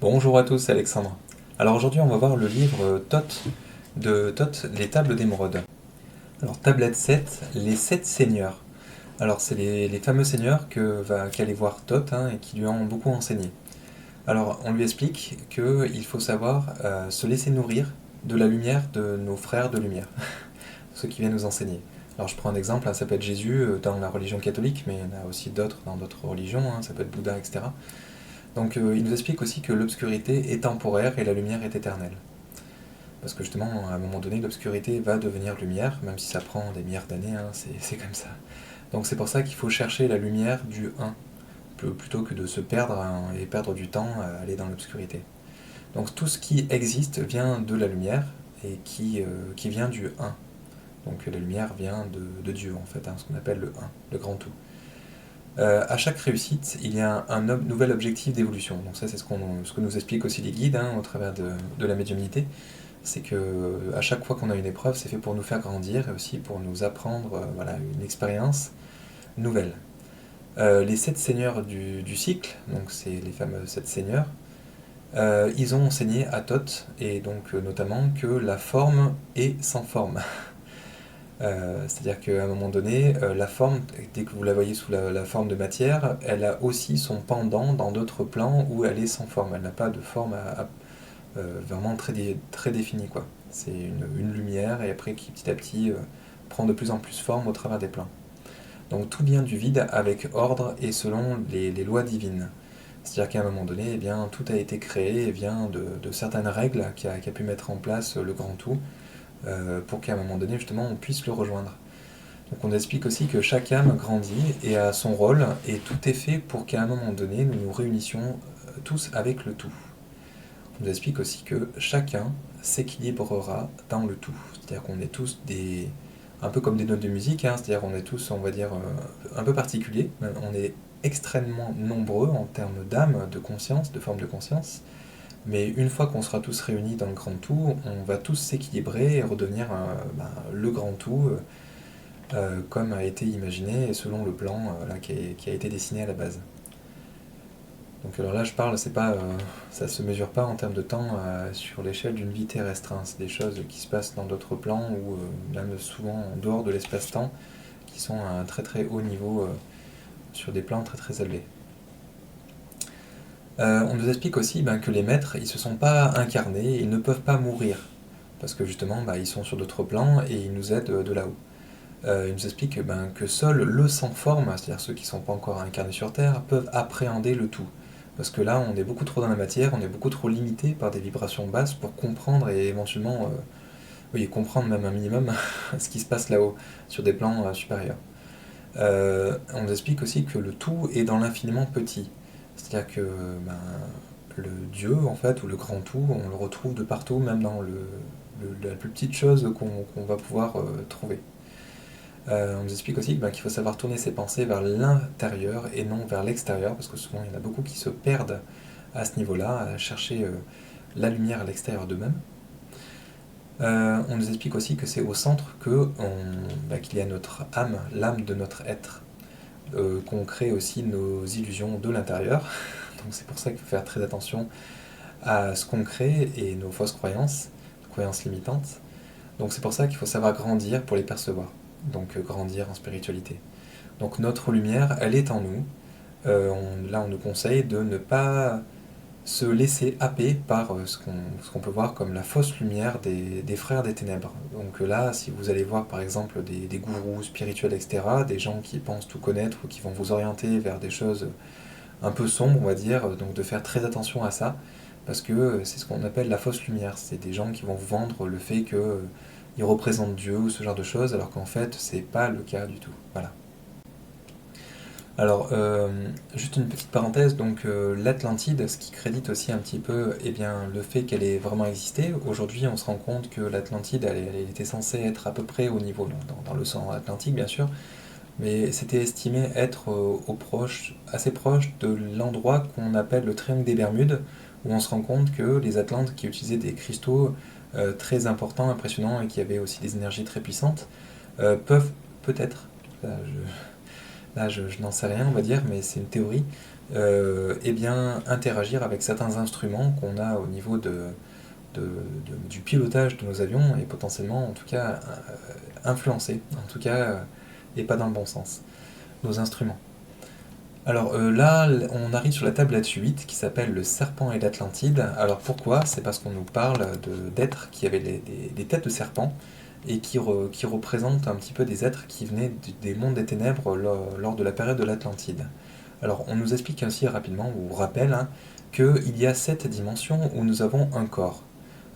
Bonjour à tous, c'est Alexandre. Alors aujourd'hui on va voir le livre Thoth de Thoth, Les Tables d'Émeraude. Alors tablette 7, les 7 seigneurs. Alors c'est les fameux seigneurs qu'allait voir Thoth et qui lui ont beaucoup enseigné. Alors on lui explique qu'il faut savoir se laisser nourrir de la lumière de nos frères de lumière, ceux qui viennent nous enseigner. Alors je prends un exemple, ça peut être Jésus dans la religion catholique, mais il y en a aussi d'autres dans d'autres religions, ça peut être Bouddha, etc. Donc il nous explique aussi que l'obscurité est temporaire et la lumière est éternelle. Parce que justement, à un moment donné, l'obscurité va devenir lumière, même si ça prend des milliards d'années, c'est comme ça. Donc c'est pour ça qu'il faut chercher la lumière du 1, plutôt que de se perdre et perdre du temps à aller dans l'obscurité. Donc tout ce qui existe vient de la lumière et qui vient du 1. Donc la lumière vient de Dieu en fait, ce qu'on appelle le 1, le grand tout. À chaque réussite, il y a un nouvel objectif d'évolution. Donc ça, c'est ce que nous expliquent aussi les guides au travers de la médiumnité. C'est que à chaque fois qu'on a une épreuve, c'est fait pour nous faire grandir et aussi pour nous apprendre une expérience nouvelle. Les 7 seigneurs du cycle, donc c'est les fameux 7 seigneurs, ils ont enseigné à Thoth, et donc notamment que la forme est sans forme. C'est-à-dire qu'à un moment donné, la forme, dès que vous la voyez sous la forme de matière, elle a aussi son pendant dans d'autres plans où elle est sans forme. Elle n'a pas de forme vraiment très définie, quoi. C'est une lumière et après qui petit à petit prend de plus en plus forme au travers des plans. Donc tout vient du vide avec ordre et selon les lois divines. C'est-à-dire qu'à un moment donné, tout a été créé et vient de certaines règles qu'a pu mettre en place le grand tout, pour qu'à un moment donné, justement, on puisse le rejoindre. Donc on explique aussi que chaque âme grandit et a son rôle, et tout est fait pour qu'à un moment donné, nous nous réunissions tous avec le tout. On nous explique aussi que chacun s'équilibrera dans le tout. C'est-à-dire qu'on est tous un peu comme des notes de musique, c'est-à-dire on est tous, on va dire, un peu particuliers. On est extrêmement nombreux en termes d'âme, de conscience, de forme de conscience. Mais une fois qu'on sera tous réunis dans le grand tout, on va tous s'équilibrer et redevenir le grand tout, comme a été imaginé et selon le plan qui a été dessiné à la base. Donc alors là je parle, c'est pas, ça se mesure pas en termes de temps sur l'échelle d'une vie terrestre, c'est des choses qui se passent dans d'autres plans ou même souvent en dehors de l'espace-temps, qui sont à un très très haut niveau, sur des plans très très élevés. On nous explique aussi que les maîtres, ils se sont pas incarnés, ils ne peuvent pas mourir, parce que justement, ils sont sur d'autres plans et ils nous aident de là-haut. Il nous explique que seul le sans forme, c'est-à-dire ceux qui ne sont pas encore incarnés sur Terre, peuvent appréhender le tout. Parce que là, on est beaucoup trop dans la matière, on est beaucoup trop limité par des vibrations basses pour comprendre et éventuellement, comprendre même un minimum ce qui se passe là-haut, sur des plans supérieurs. On nous explique aussi que le tout est dans l'infiniment petit. C'est-à-dire que le Dieu, en fait, ou le grand tout, on le retrouve de partout, même dans la plus petite chose qu'on va pouvoir trouver. On nous explique aussi qu'il faut savoir tourner ses pensées vers l'intérieur et non vers l'extérieur, parce que souvent il y en a beaucoup qui se perdent à ce niveau-là, à chercher la lumière à l'extérieur d'eux-mêmes. On nous explique aussi que c'est au centre qu'il y a notre âme, l'âme de notre être, qu'on crée aussi nos illusions de l'intérieur. Donc c'est pour ça qu'il faut faire très attention à ce qu'on crée et nos fausses croyances limitantes. Donc c'est pour ça qu'il faut savoir grandir pour les percevoir. Donc grandir en spiritualité. Donc notre lumière, elle est en nous. Là, on nous conseille de ne pas se laisser happer par ce qu'on peut voir comme la fausse lumière des frères des ténèbres. Donc là, si vous allez voir par exemple des gourous spirituels, etc., des gens qui pensent tout connaître ou qui vont vous orienter vers des choses un peu sombres, on va dire, donc de faire très attention à ça, parce que c'est ce qu'on appelle la fausse lumière. C'est des gens qui vont vous vendre le fait qu'ils représentent Dieu ou ce genre de choses, alors qu'en fait, c'est pas le cas du tout. Voilà. Alors, juste une petite parenthèse, donc l'Atlantide, ce qui crédite aussi un petit peu le fait qu'elle ait vraiment existé. Aujourd'hui, on se rend compte que l'Atlantide, elle était censée être à peu près au niveau, dans l'océan Atlantique bien sûr, mais c'était estimé être assez proche de l'endroit qu'on appelle le triangle des Bermudes, où on se rend compte que les Atlantes qui utilisaient des cristaux très importants, impressionnants, et qui avaient aussi des énergies très puissantes, peuvent peut-être, là, là je n'en sais rien on va dire, mais c'est une théorie, eh bien interagir avec certains instruments qu'on a au niveau du pilotage de nos avions et potentiellement en tout cas influencer, en tout cas et pas dans le bon sens, nos instruments. Alors là, on arrive sur la tablette 8 qui s'appelle Le Serpent et l'Atlantide. Alors pourquoi? C'est parce qu'on nous parle d'êtres qui avaient des têtes de serpent et qui représentent un petit peu des êtres qui venaient des mondes des ténèbres lors de la période de l'Atlantide. Alors on nous explique ainsi rapidement, ou rappelle, hein, qu'il y a 7 dimensions où nous avons un corps.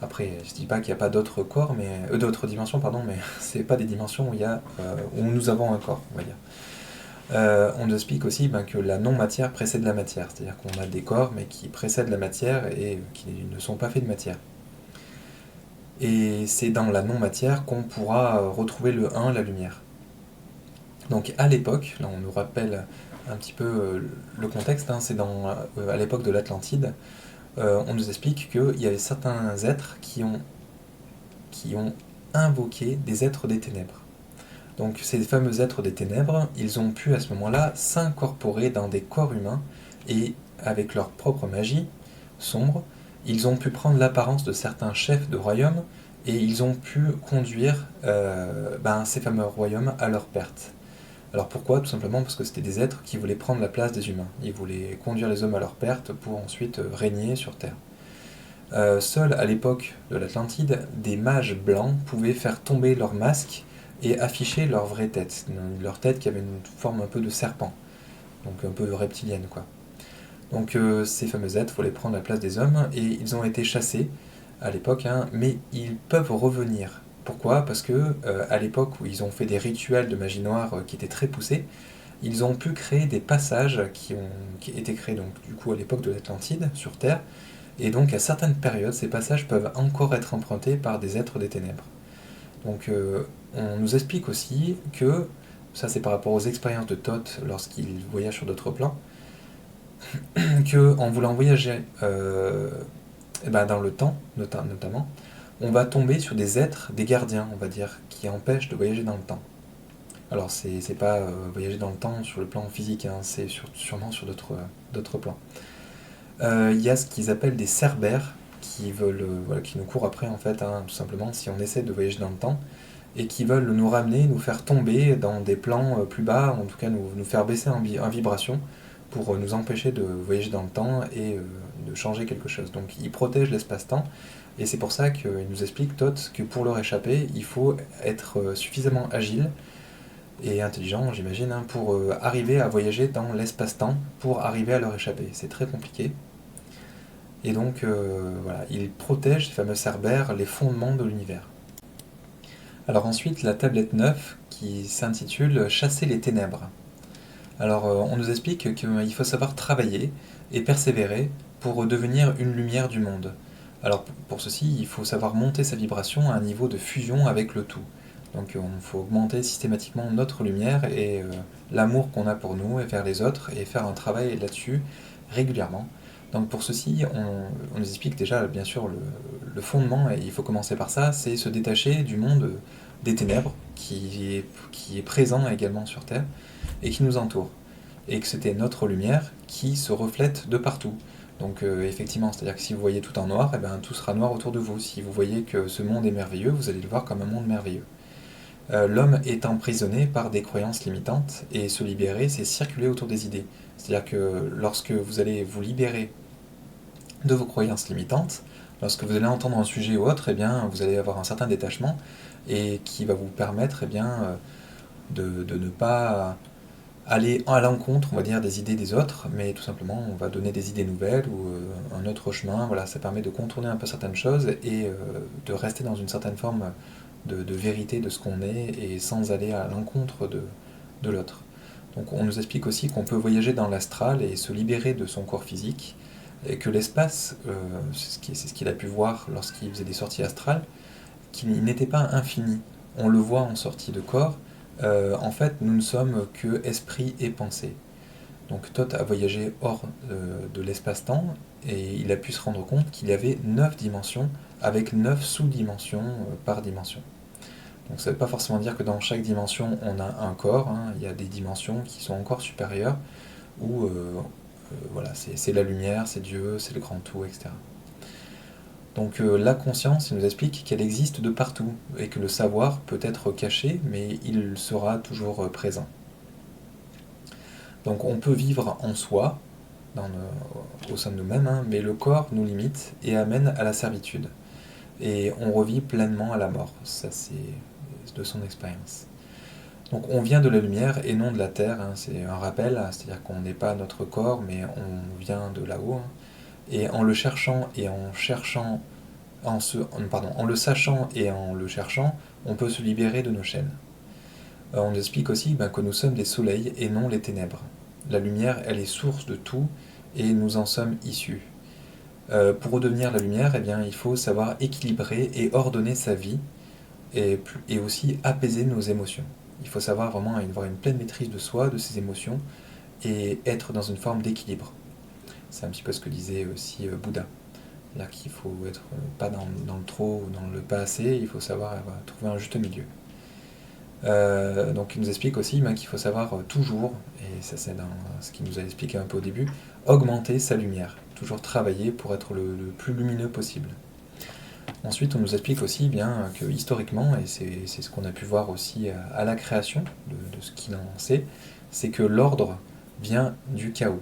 Après, je dis pas qu'il n'y a pas d'autres corps, mais d'autres dimensions, pardon, mais c'est pas des dimensions où nous avons un corps, on va dire. On nous explique aussi que la non-matière précède la matière, c'est-à-dire qu'on a des corps mais qui précèdent la matière et qui ne sont pas faits de matière. Et c'est dans la non-matière qu'on pourra retrouver le 1, la lumière. Donc à l'époque, là on nous rappelle un petit peu le contexte, hein, c'est à l'époque de l'Atlantide, on nous explique qu'il y avait certains êtres qui ont invoqué des êtres des ténèbres. Donc ces fameux êtres des ténèbres, ils ont pu à ce moment-là s'incorporer dans des corps humains et avec leur propre magie sombre, ils ont pu prendre l'apparence de certains chefs de royaumes et ils ont pu conduire ces fameux royaumes à leur perte. Alors pourquoi? Tout simplement parce que c'était des êtres qui voulaient prendre la place des humains. Ils voulaient conduire les hommes à leur perte pour ensuite régner sur Terre. Seuls à l'époque de l'Atlantide, des mages blancs pouvaient faire tomber leur masque et afficher leur vraie tête, leur tête qui avait une forme un peu de serpent, donc un peu reptilienne quoi. Donc ces fameux êtres voulaient prendre la place des hommes et ils ont été chassés à l'époque, hein, mais ils peuvent revenir. Pourquoi? Parce que à l'époque où ils ont fait des rituels de magie noire qui étaient très poussés, ils ont pu créer des passages qui étaient créés donc du coup à l'époque de l'Atlantide sur Terre, et donc à certaines périodes, ces passages peuvent encore être empruntés par des êtres des ténèbres. Donc on nous explique aussi que, ça c'est par rapport aux expériences de Thoth lorsqu'il voyage sur d'autres plans, qu'en voulant voyager dans le temps, notamment, on va tomber sur des êtres, des gardiens, on va dire, qui empêchent de voyager dans le temps. Alors c'est pas voyager dans le temps sur le plan physique, hein, c'est sûrement sur d'autres plans. Il y a ce qu'ils appellent des cerbères qui nous courent après en fait, hein, tout simplement si on essaie de voyager dans le temps et qui veulent nous ramener, nous faire tomber dans des plans plus bas, en tout cas nous faire baisser en vibration pour nous empêcher de voyager dans le temps et de changer quelque chose. Donc ils protègent l'espace-temps et c'est pour ça qu'il nous explique Thoth que pour leur échapper, il faut être suffisamment agile et intelligent, j'imagine, hein, pour arriver à voyager dans l'espace-temps, pour arriver à leur échapper. C'est très compliqué. Et donc, voilà, ils protègent, ces fameux cerbères, les fondements de l'univers. Alors ensuite, la tablette 9, qui s'intitule « Chasser les ténèbres ». Alors, on nous explique qu'il faut savoir travailler et persévérer pour devenir une lumière du monde. Alors, pour ceci, il faut savoir monter sa vibration à un niveau de fusion avec le tout. Donc, il faut augmenter systématiquement notre lumière et l'amour qu'on a pour nous et vers les autres et faire un travail là-dessus régulièrement. Donc pour ceci, on nous explique déjà bien sûr le fondement, et il faut commencer par ça, c'est se détacher du monde des ténèbres qui est présent également sur Terre et qui nous entoure. Et que c'était notre lumière qui se reflète de partout. Donc effectivement, c'est-à-dire que si vous voyez tout en noir, tout sera noir autour de vous. Si vous voyez que ce monde est merveilleux, vous allez le voir comme un monde merveilleux. L'homme est emprisonné par des croyances limitantes, et se libérer, c'est circuler autour des idées. C'est-à-dire que lorsque vous allez vous libérer de vos croyances limitantes, lorsque vous allez entendre un sujet ou autre, vous allez avoir un certain détachement et qui va vous permettre de ne pas aller à l'encontre, on va dire, des idées des autres, mais tout simplement on va donner des idées nouvelles ou un autre chemin. Voilà, ça permet de contourner un peu certaines choses et de rester dans une certaine forme de vérité de ce qu'on est et sans aller à l'encontre de l'autre. Donc on nous explique aussi qu'on peut voyager dans l'astral et se libérer de son corps physique, et que l'espace, c'est ce qu'il a pu voir lorsqu'il faisait des sorties astrales, qu'il n'était pas infini. On le voit en sortie de corps, en fait nous ne sommes que esprit et pensée. Donc Thoth a voyagé hors de l'espace-temps et il a pu se rendre compte qu'il y avait 9 dimensions avec 9 sous-dimensions par dimension. Donc ça ne veut pas forcément dire que dans chaque dimension on a un corps, hein. Il y a des dimensions qui sont encore supérieures, où voilà, c'est la lumière, c'est Dieu, c'est le grand tout, etc. Donc la conscience, il nous explique qu'elle existe de partout, et que le savoir peut être caché, mais il sera toujours présent. Donc on peut vivre en soi, au sein de nous-mêmes, hein, mais le corps nous limite et amène à la servitude. Et on revit pleinement à la mort. Ça, c'est de son expérience. Donc on vient de la lumière et non de la terre, hein. C'est un rappel, c'est-à-dire qu'on n'est pas notre corps, mais on vient de là-haut, hein. Et en le cherchant et en cherchant, en le sachant et en le cherchant, on peut se libérer de nos chaînes. On explique aussi que nous sommes des soleils et non les ténèbres. La lumière, elle est source de tout et nous en sommes issus. Pour redevenir la lumière, eh bien, il faut savoir équilibrer et ordonner sa vie et aussi apaiser nos émotions. Il faut savoir vraiment avoir une pleine maîtrise de soi, de ses émotions, et être dans une forme d'équilibre. C'est un petit peu ce que disait aussi Bouddha. C'est-à-dire qu'il faut être pas dans le trop ou dans le pas assez, il faut savoir trouver un juste milieu. Donc il nous explique aussi qu'il faut savoir toujours, et ça c'est dans ce qu'il nous a expliqué un peu au début, augmenter sa lumière, toujours travailler pour être le plus lumineux possible. Ensuite, on nous explique aussi bien que historiquement, et c'est ce qu'on a pu voir aussi à la création de ce qu'il en sait, c'est que l'ordre vient du chaos.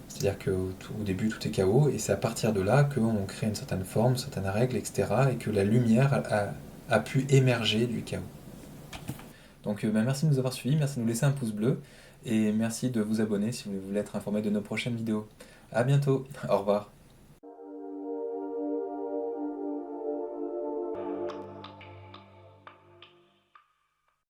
C'est-à-dire qu'au début, tout est chaos, et c'est à partir de là qu'on crée une certaine forme, certaines règles, etc., et que la lumière a pu émerger du chaos. Donc merci de nous avoir suivis, merci de nous laisser un pouce bleu, et merci de vous abonner si vous voulez être informé de nos prochaines vidéos. A bientôt, au revoir.